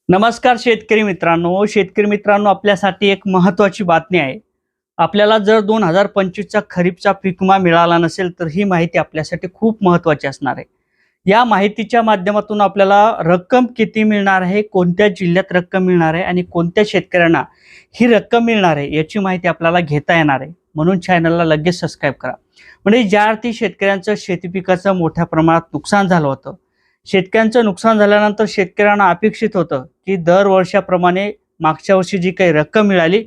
नमस्कार शेतकरी मित्रांनो आपल्यासाठी एक महत्त्वाची बातमी आहे। आपल्याला जर 2025चा खरीपचा पीक विमा मिळाला नसेल तर ही माहिती आपल्यासाठी खूप महत्त्वाची असणार आहे। या माहितीच्या माध्यमातून आपल्याला रक्कम किती मिळणार आहे, कोणत्या जिल्ह्यात रक्कम मिळणार आहे आणि कोणत्या शेतकऱ्यांना ही रक्कम मिळणार आहे याची माहिती आपल्याला घेता येणार आहे। म्हणून चॅनलला लगेच सबस्क्राइब करा। म्हणजे ज्या अर्थी शेतकऱ्यांचं शेती पिकाचं मोठ्या प्रमाणात नुकसान झालं होतं, शेतकऱ्यांचं नुकसान झाल्यानंतर शेतकऱ्यांना अपेक्षित होतं की दरवर्षाप्रमाणे मागच्या वर्षी जी काही रक्कम मिळाली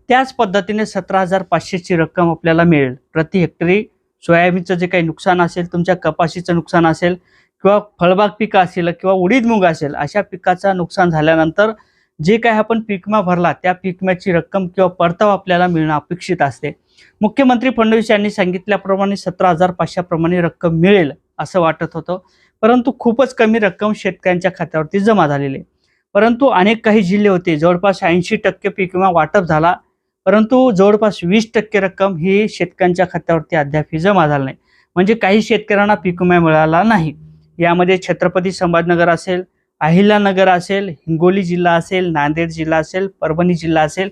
त्याच पद्धतीने 17,500 ची रक्कम आपल्याला मिळेल प्रति हेक्टरी। सोयाबीनचं जे काही नुकसान असेल, तुमच्या कपाशीचं नुकसान असेल किंवा फळबाग पिकं असेल किंवा उडीद मूग असेल, अशा पिकाचं नुकसान झाल्यानंतर जे काही आपण पीक विमा भरला त्या पीक विम्याची रक्कम किंवा परतावा आपल्याला मिळणं अपेक्षित असते। मुख्यमंत्री फडणवीस यांनी सांगितल्याप्रमाणे 17,500 प्रमाणे रक्कम मिळेल असं वाटत होतं, परंतु खूपच कमी रक्कम शेतकऱ्यांच्या खात्यावरती जमा झालेली आहे। परंतु अनेक काही जिल्हे होते, जवळपास 80% पीक विमा वाटप झाला, परंतु जवळपास 20% रक्कम ही शेतकऱ्यांच्या खात्यावरती अद्याप जमा झाली नाही। म्हणजे काही शेतकऱ्यांना पीक विमा मिळाला नाही। यामध्ये छत्रपती संभाजीनगर असेल, अहिल्यानगर असेल, हिंगोली जिल्हा असेल, नांदेड जिल्हा असेल, परभणी जिल्हा असेल,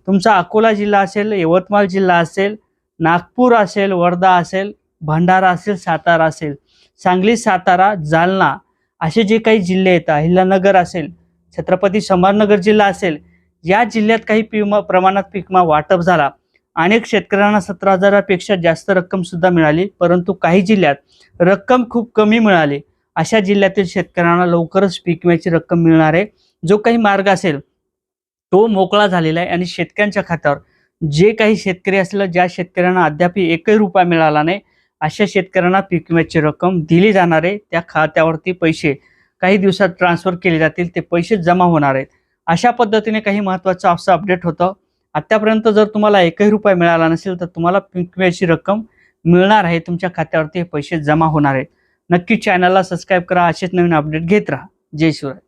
तुमचा अकोला जिल्हा असेल, यवतमाळ जिल्हा असेल, नागपूर असेल, वर्धा असेल, भंडारा असेल, सातारा असेल, सांगली, सातारा, जालना असे जे काही जिल्हे आहेत, अहिल्यानगर असेल, छत्रपती संभाजीनगर जिल्हा असेल, या जिल्ह्यात काही प्रमाणात पीक विमा वाटप झाला। अनेक शेतकऱ्यांना 17,000 पेक्षा जास्त रक्कम सुद्धा मिळाली, परंतु काही जिल्ह्यात रक्कम खूप कमी मिळाली। अशा जिल्ह्यातील शेतकऱ्यांना लवकरच पीक विम्याची रक्कम मिळणार आहे। जो काही मार्ग असेल तो मोकळा झालेला आहे आणि शेतकऱ्यांच्या खात्यावर जे काही शेतकरी असतील, ज्या शेतकऱ्यांना अद्याप एकही रुपया मिळाला नाही, अशा शेतकऱ्यांना पीक विम्याची रक्कम दिली जाणार आहे। त्या खात्यावरती पैसे काही दिवसात ट्रान्सफर केले जातील, ते पैसे जमा होणार आहेत। अशा पद्धतीने काही महत्त्वाचं असं अपडेट होतं। आतापर्यंत जर तुम्हाला एकही रुपया मिळाला नसेल तर तुम्हाला पीक विम्याची रक्कम मिळणार आहे, तुमच्या खात्यावरती हे पैसे जमा होणार आहेत। नक्की चॅनलला सबस्क्राइब करा, असेच नवीन अपडेट घेत राहा। जय शिवराय।